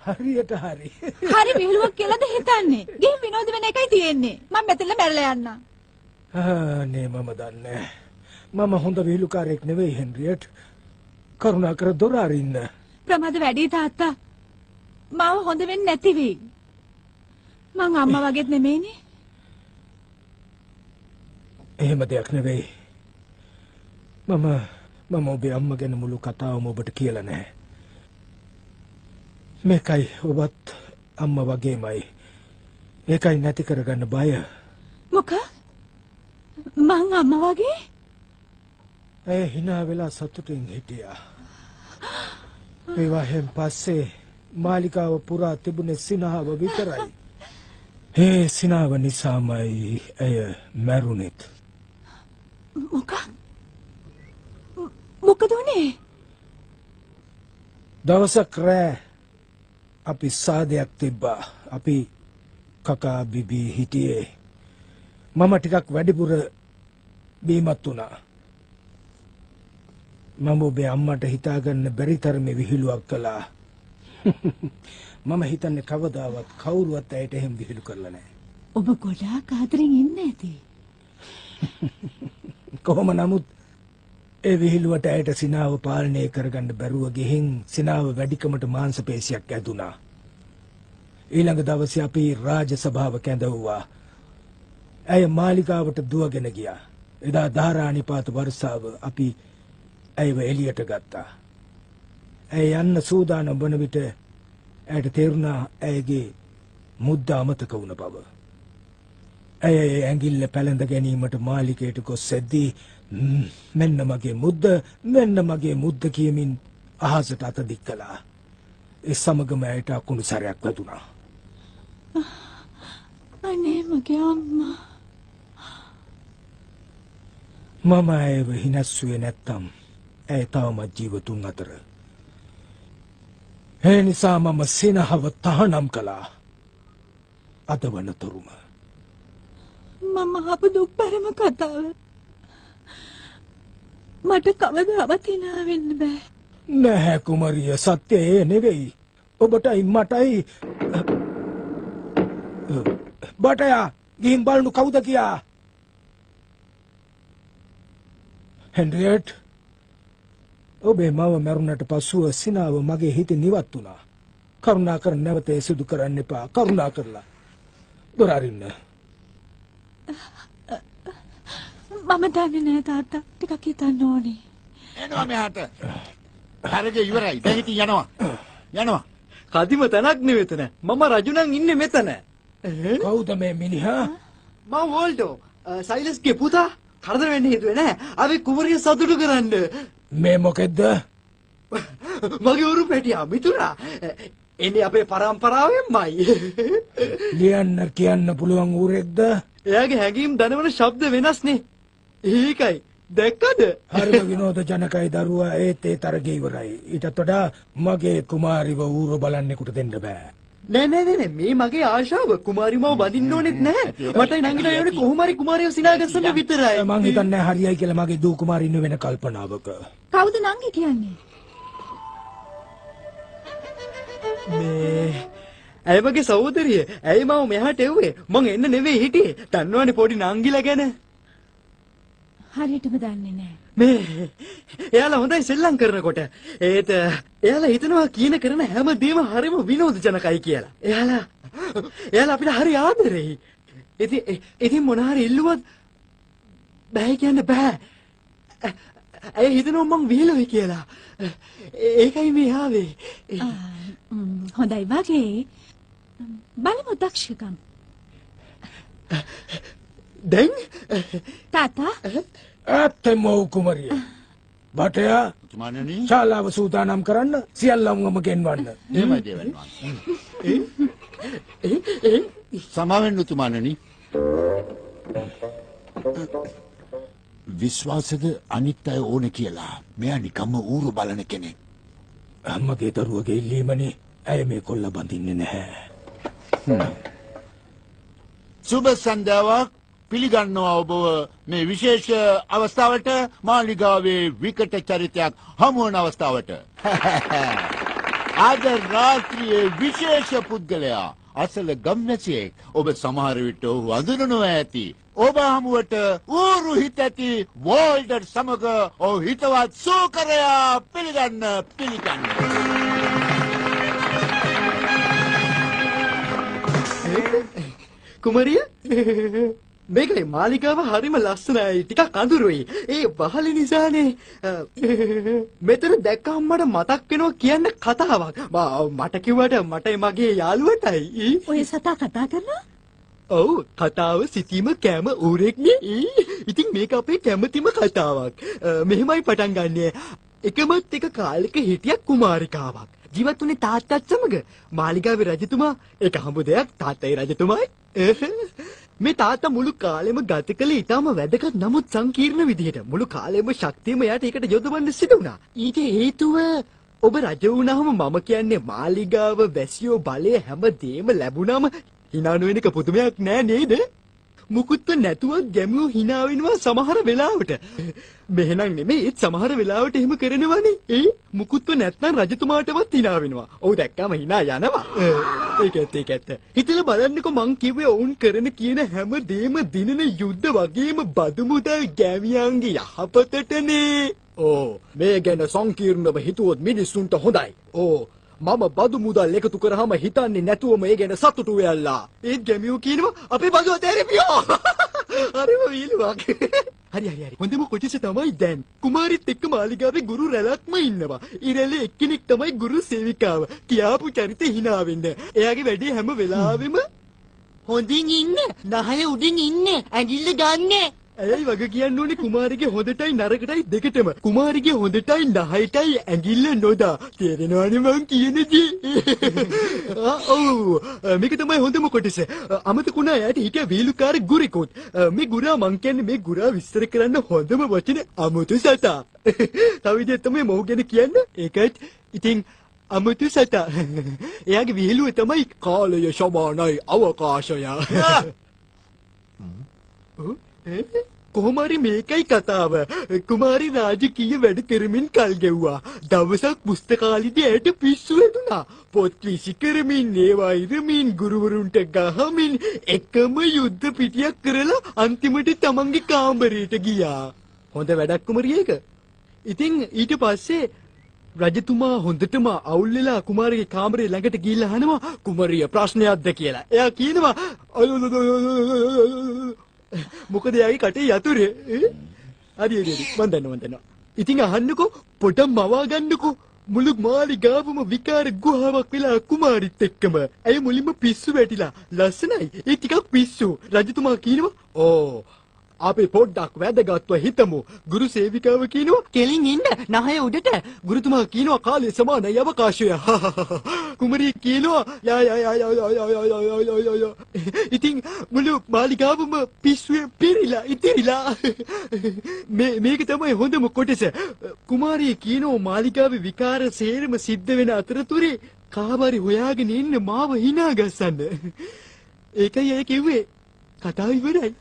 හරියට හරි. හරි විහිළුවක් කියලාද හිතන්නේ? ගිහින් විනෝද වෙන එකයි තියෙන්නේ. මම මෙතන මැරලා යන්න. නේ මම දන්නේ. මම හොඳ විහිළුකාරයෙක් නෙවෙයි හෙන්රියට්. කරුණාකර දොර අරින්න. ප්‍රමාද වැඩි තාත්තා. මාව හොඳ වෙන්නේ නැති වෙයි. මං අම්මා වගේත් නෙමෙයිනේ. එහෙම දෙයක් නෙවෙයි. මම ඔබේ අම්මා ගැන මුළු කතාවම ඔබට කියලා නැහැ. මේකයි ඔබත් අම්මා වගේමයි. ඒකයි නැති කරගන්න බය. මොකක්? මං අම්මා වගේ? ඒ hina වෙලා සතුටින් හිටියා. ඒවාහෙන් පස්සේ මාලිකාව පුරා තිබුණේ සිනහව විතරයි. ඒ සිනාව නිසාමයි ඇය මැරුණෙත්. මොකද උනේ? දවසක් රෑ අපි සාදයක් තිබ්බා. අපි කකා බිබී හිටියේ. මම ටිකක් වැඩිපුර බීමත් වුණා. මම ඔබේ අම්මට හිතාගන්න බැරි තරමේ විහිළුවක් කළා. මම හිතන්නේ කවදාවත් කවුරුවත් ඇයට එහෙම විහිළු කරලා නැහැ. ඔබ ගොඩාක් ආදරෙන් ඉන්නේ ඇති. කොහොම නමුත් ඒ විහිළුවට ඇයට සිනාව පාලනය කරගන්න බැරුව ගිහින් සිනාව වැඩිකමට මාංශ පේශියක් ඇදුනා. ඊළඟ දවසේ අපි රාජ සභාව කැඳවුවා. ඇය මාලිගාවට දුවගෙන ගියා. එදා ධාරානිපාත වර්ෂාව අපි ඇයව එළියට ගත්තා. ඇය යන්න සූදානම් වන විට ඇයට තේරුණා ඇයගේ මුද්ද අමතක වුණ බව. ඇය ඇඟිල්ල පැලඳ ගැනීමට මාලිගයට ගොස් එද්දී මෙන්න මගේ මුද්ද කියමින් අහසට අත දික් කළා. ඒ සමගම ඇයට අකුණු සැරයක් වැදුනා. අනේ මගේ අම්මා. මම ඇයව හිනස්සුවේ නැත්තම් ඇය තවමත් ජීවතුන් අතර. ඒ නිසා මම සිනහව තහනම් කළා. අද වනතුරුම. මම අහපු දුක්පරම කතාව. මට කවදාවත් hina වෙන්න බෑ. නැහැ කුමරිය, සත්‍ය ඒ නෙවෙයි. ඔබටයි මටයි බටයා ගිහින් බලනු කවුද කියා. හෙන්රියට්, ඔබේ මව මරුණට පසුව සිනාව මගේ හිතේ නිවත් වුණා. කරුණාකර නැවත ඒ සිදු කරන්න එපා. කරුණා කරලා දොර අරින්න. මම දන්නේ නෑ තාත්තා. ටිකක් හිතන්න ඕනේ. එනවා මෙහාට. හරිද ඉවරයි. දැන් ඉතින් යනවා. යනවා. කදිම තැනක් නෙවෙතන. මම රජු නම් ඉන්නේ මෙතන. කවුද මේ මිනිහා? මම වෝල්ඩෝ. සයිලස්ගේ පුතා. කරදර වෙන්න හේතුවේ නෑ. අපි කුමරිය සතුටු කරන්න. මේ මොකෙද්ද? මගේ උරු පැටියා මිතුරා. එන්නේ අපේ පරම්පරාවෙන්මයි. ලියන්න කියන්න පුළුවන් ඌරෙක්ද? එයාගේ හැඟීම් දනවන ශබ්ද වෙනස්නේ. ඒකයි. දැක්කද? හරිම විනෝද ජනකයි දරුවා. ඒත් ඒ තරගේ ඉවරයි. ඊටත් වඩා මගේ කුමාරිව ඌර බලන්නෙකුට දෙන්න බෑ. නෑ මේ මගේ ආශාව. කුමාරිමව බඳින්න ඕනෙත් නැහැ. මටයි නංගිලා යන්නේ කොහොම හරි කුමාරියව සිනාගස්සන්න විතරයි. මං හිතන්නේ හරියයි කියලා මගේ දූ කුමාරි ඉන්න වෙන කල්පනාවක. කවුද නංගි කියන්නේ? මේ ඇය මගේ සහෝදරිය. ඇයි මම මෙහාට එව්වේ? මං එන්න නෙවෙයි හිටියේ. දන්නවනේ පොඩි නංගිලා ගැන. හරියටම දන්නේ නෑ. මේ එයාලා හොඳයි සෙල්ලම් කරනකොට. ඒත් එයාලා හිතනවා කියන කරන හැම දෙයක්ම හරිම විනෝදජනකයි කියලා. එයාලා අපිට හරි ආදරෙයි. ඉතින් මොන හරි ඉල්ලුවත් බෑ කියන්න බෑ. ඇය හිතනවා මං විහිළුයි කියලා. ඒකයි මේ ආවේ. හොඳයි වගේ. බලමු දක්ෂකම්. දැන් තාත්තා ඇත්තම ඔව් කුමරිය. බටයා තුමාණනි ශාලාව සූදානම් කරන්න සියල්ලම ගෙන්වන්න. එහෙමයි දේවල් සමාවෙන්න තුමාණනි. විශ්වාසද අනිත් අය ඕන කියලා. මෙයා නිකම්ම ඌරු බලන කෙනෙක්. මගේ දරුවගේ ඉල්ලීමනේ. ඇය මේ කොල්ල බඳින්නේ නැහැ. සුබ සන්ධ්‍යාවක්. පිළිගන්නවා ඔබව මේ විශේෂ අවස්ථාවට, මාලිගාවේ විකට චරිතයක් හමුවන අවස්ථාවට. අද රාත්‍රියේ විශේෂ පුද්ගලයා අසල ගම්වැසියෙක්. ඔබ සමහර විට ඔහු අඳුරනවා ඇති. ඔබ හමුවට ඌරු හිත ඇති වෝල්ඩර් සමග ඔහු හිතවත් සූකරයා පිළිගන්න. කුමරිය මේකේ මාලිගාව හරිම ලස්සනයි. ටිකක් අඳුරුයි. ඒ වහල නිසානේ. මෙතන දැක්කම මට මතක් වෙනවා කියන්න කතාවක්. මට කිව්වට මට මගේ යාළුවටයි. ඔය සතා කතා කරනවා? ඔව්, කතාව සිටීම කැම ඌරෙක්නේ. ඉතින් මේක අපේ කැමතිම කතාවක්. මෙහෙමයි පටන් ගන්නෙ. එකමත් එක කාලෙක හිටිය කුමාරිකාවක්. ජීවත් වුණේ තාත්තත් සමග. මාලිගාවේ රජතුමා ඒක හම්බ දෙයක්. තාත්තයි රජතුමායි. මේ තාත්තා මුළු කාලෙම ගත කළේ ඊටම වැදගත් නමුත් සංකීර්ණ විදිහට. මුළු කාලෙම ශක්තියම යාට ඒකට යොදවන්න සිදු වුණා. ඊට හේතුව ඔබ රජ වුණාම මම කියන්නේ මාලිගාව වැසියෝ බලය හැමදේම ලැබුණාම hina නොවෙන එක පුදුමයක් නෑ නේද? මුකුත් නැතුවත් ගැමියෝ hina වෙනවා සමහර වෙලාවට. මෙහෙනම් නෙමෙයි ඒත් සමහර වෙලාවට එහෙම කරනවනේ. මුකුත් නැත්නම් රජතුමාටවත් hina වෙනවා. ඔව් දැක්කම hina යනවා. ඒක ඇත්ත. හිතලා බලන්නකෝ මං කිව්වේ වුන් කරන කියන හැම දෙම දිනන යුද්ධ වගේම බදු මුදල් ගැමියන්ගේ යහපතටනේ. ඕ මේ ගැන සංකීර්ණව හිතුවොත් මිනිස්සුන්ට හොඳයි. ඕ මම බදු මුදල් එකතු කරාම හිතන්නේ නැතුවම ඒ ගැන සතුටු වෙලා. ඒත් ගැමියෝ කියනවා අපේ බදුව තැරිපියෝ. හරිම වීලුවක්. හරි. හොඳම කොටස තමයි දැන්. කුමාරිත් එක්ක මාලිගාවේ ගුරු රැලක්ම ඉන්නවා. ඉරැලේ එක්කෙනෙක් තමයි ගුරු සේවිකාව. කියාපු චරිතේ hina වෙන්න. එයාගේ වැඩේ හැම වෙලාවෙම හොඳින් ඉන්න, නහය උඩින් ඉන්න, ඇඟිල්ල ගන්න. ඇයි වග කියන්න ඕනේ කුමාරිගේ හොඳටයි නරකටයි දෙකටම. කුමාරිගේ හොඳටයි නහයටයි ඇඟිල්ල නොදා. තේරෙනවනේ මං කියන දේ. ඔව් මේක තමයි හොඳම කොටස. අමතකුණා යාට හිටිය වීලුකාර ගුරෙකුත්. මේ ගුරා මං කියන්නේ මේ ගුරා විස්තර කරන්න හොඳම වචනේ අමුතු සතා. තව විදිහක් තමයි මොහු ගැන කියන්න. ඒකත් ඉතින් අමුතු සතා. එයාගේ විහිළුව තමයි කාලය සමානයි අවකාශය. කොහොම හරි මේකයි කතාව. කුමාරි රාජකීය වැඩ කරමින් කල් ගෙව්වා. දවසක් පුස්තකාලෙදී ඇයට පිස්සු වැදුනා. පොත් විසි කරමින් ඒවා ඉරමින් ගුරුවරුන්ට ගහමින් එකම යුද්ධ පිටියක් කරලා අන්තිමට තමන්ගේ කාමරයට ගියා. හොඳ වැඩක් කුමරිය ඒක. ඉතින් ඊට පස්සේ රජතුමා හොඳටම අවුල් වෙලා කුමාරිගේ කාමරේ ළඟට ගිහිල්ලා අහනවා කුමාරිය ප්‍රශ්නයක්ද කියලා. එයා කියනවා මොකද එයාගේ කටේ යතුරේ. හරි මන් දන්නවා. ඉතින් අහන්නකෝ පොඩක් මවා ගන්නකෝ. මුළු මාලිගාවම විකාර ගුහාවක් වෙලා කුමාරිත් එක්කම. ඇය මුලින්ම පිස්සු වැටිලා. ලස්සනයි. ඒ ටිකක් පිස්සු. රජතුමා කියනවා ඕ අපි පොඩ්ඩක් වැදගත්ව හිතමු. ගුරු සේවිකාව කියනවා කෙලින් ඉන්න නහය උඩට. ගුරුතුමා කියනවා කාලය සමානයි අවකාශය. කුමරිය කියනවා ඉතින් මුළු මාලිගාවම පිස්සුවේ පිරීලා ඉතිරිලා. මේක තමයි හොඳම කොටස. කුමාරිය කියනවා මාලිගාවේ විකාර සේරම සිද්ධ වෙන අතරතුරේ කාබරි හොයාගෙන ඉන්න මාව hina ගස්සන්න. ඒකයි අය කිව්වේ කතාව ඉවරයි.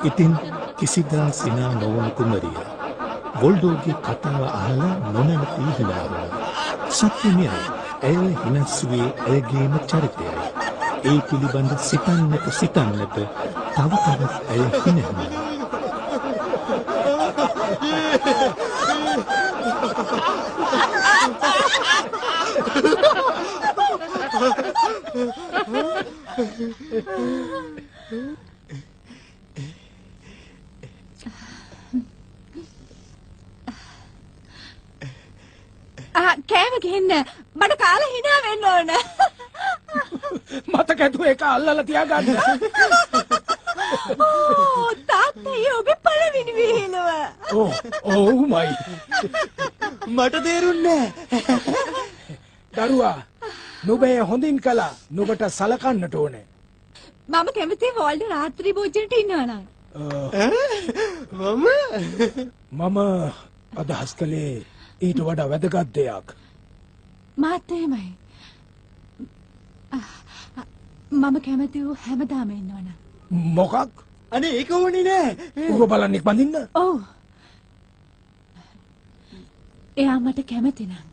ඉතින් කිසිදා සිනා නොවන කුමරිය වොල්ඩෝගේ කතාව අහලා නොනැවතී hina වුණා. සත්‍යමයි ඇය හිනස්සුවේ ඇයගේම චරිතයයි. ඒ පිළිබඳ සිතන්නට තව තවත් ඇය hina වුණා. කෑම ගින්න මට කාලා hina වෙන්න ඕන. මතක ඇතුව එක අල්ලලා තියාගන්න. ඕ තාත්තයි ඔබේ පළවෙනි විහිළුව. ඔව්මයි. මට තේරුන්නේ දරුවා නුඹේ හොඳින් කළා. නුඹට සලකන්නට ඕනේ. මම කැමති වෝල්ඩ් රාත්‍රී භෝජනට ඉන්නවනම්. මම අදහස් කළේ ඊට වඩා වැදගත් දෙයක්. මාත් එහෙමයි. මම කැමති වූ හැමදාම ඉන්නවනම්. මොකක්? අනේ ඒක ඕනේ නෑ. ඌව බලන්නෙක් බඳින්න? ඔව්. එයා මට කැමති නම්.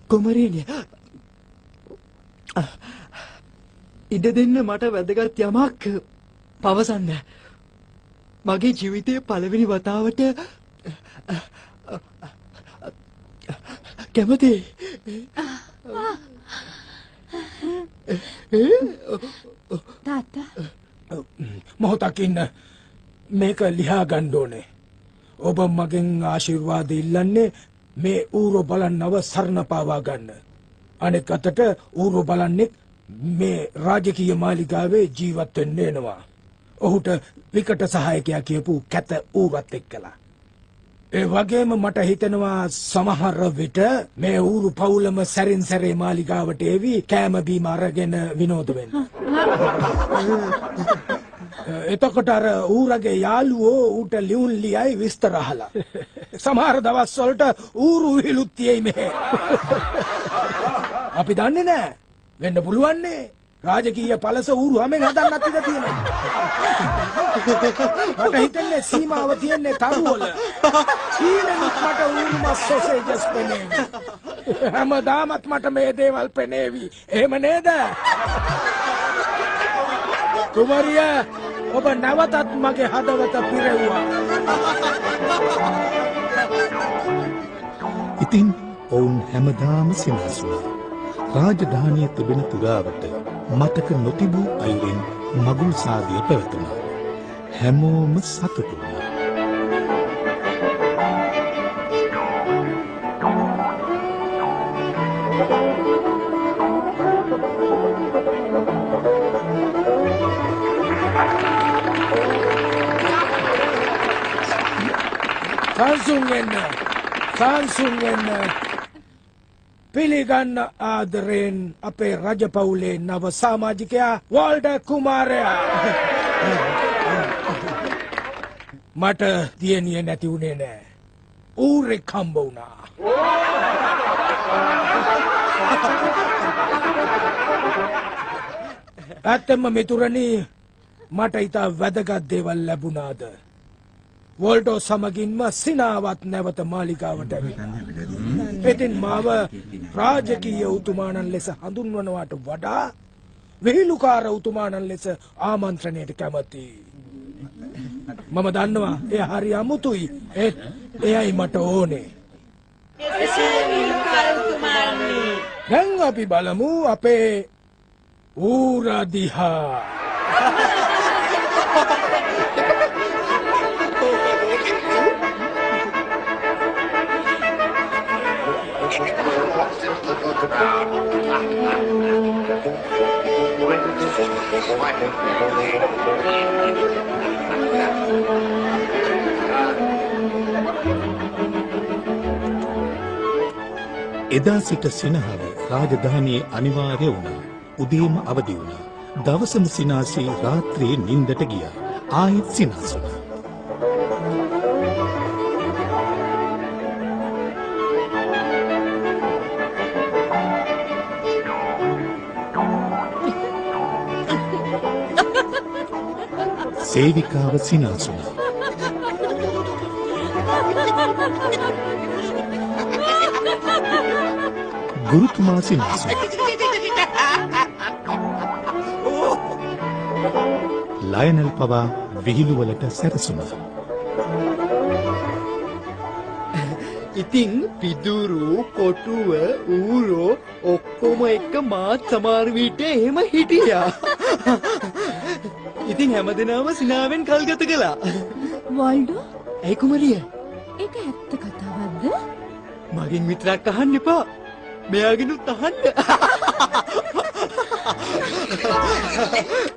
කුමරියනි ඉඩ දෙන්න මට වැදගත් යමක් පවසන්න. මගේ ජීවිතයේ පළවෙනි වතාවට කැමති. තාත්තා මොහොතක් ඉන්න. මේක ලියා ගන්න ඕනේ. ඔබ මගෙන් ආශිර්වාද ඉල්ලන්නේ මේ ඌරෝ බලන්නව සරණ පාවා ගන්න. අනෙක් අතට ඌරෝ බලන්නේ මේ රාජකීය මාලිගාවේ ජීවත් වෙන්න එනවා. ඔහුට විකට සහායකයා කියපු කැත ඌරත් එක්කලා. ඒ වගේම මට හිතෙනවා සමහර විට මේ ඌරු පවුලම සැරින් සැරේ මාලිගාවට එවි කෑම බීම අරගෙන විනෝද වෙන්න. එතකොට අර ඌරගේ යාළුවෝ ඌට ලියුම් ලියයි විස්තර අහලා. සමහර දවස් වලට ඌරු විහිළුත් තියෙයි මෙහෙ. අපි දන්නේ නැහැ. වෙන්න පුළුවන්නේ. රාජකීය පළස ඌරු හැමෙන් හදන්නත් ඉඩ තියෙනවා. මට හිතන්නේ සීමාව තියන්නේ තරුවල. ඊළඟට මට ඌරු මස් සොසේජස් පෙනේවි. හැමදාමත් මට මේ දේවල් පෙනේවි. එහෙම නේද? කුමරිය ඔබ නැවතත් මගේ හදවත පිරෙව්වා. ඉතින් ඔවුන් හැමදාම සිනාසුනා. රාජධානිය තිබෙන තුරාවට මතක නොතිබූ අයුරින් මගුල් සාදිය පැවතුණා. හැමෝම සතුටු වුණා. සංසුන් වෙන්න පිළිගන්න ආදරෙන් අපේ රජපෞලේ නව සමාජිකයා වෝල්ඩර් කුමාරයා. මට දියණිය නැති වුණේ නෑ. ඌරෙක් හම්බ වුණා. ඇත්තම මිතුරනි මට ඉතා වැදගත් දේවල් ලැබුණාද? වෝල්ඩෝ සමගින්ම සිනාවත් නැවත මාලිගාවට ඇවිත්. ඉතින් මාව රාජකීය උතුමාණන් ලෙස හඳුන්වනවාට වඩා විහිළුකාර උතුමාණන් ලෙස ආමන්ත්‍රණයට කැමතියි. මම දන්නවා එය හරි අමුතුයි. ඒත් එයයි මට ඕනේ. දැන් අපි බලමු අපේ ඌරා දිහා. එදා සිට සිනහව රාජධානියේ අනිවාර්ය වුණා. උදේම අවදි වුණා. දවසම සිනාසී රාත්‍රියේ නිින්දට ගියා. ආයෙත් සිනාසුණා. සේවිකාව සිනාසුණා. ගුරුතුමා සිනාසුණා. ලයනල් පවා විහිළුවලට සැරසුණා. ඉතින් පිදුරු කොටුව ඌරෝ ඔක්කොම එක මාත් සමහර විට එහෙම හිටියා. ඉතින් හැමදෙනාම සිනාවෙන් කල්ගත කළා. වෝල්ඩෝ ඇයි කුමරිය? ඒක ඇත්ත කතාවක්ද? මගෙන් විතරක් අහන්න එපා. මෙයාගෙනුත් අහන්න.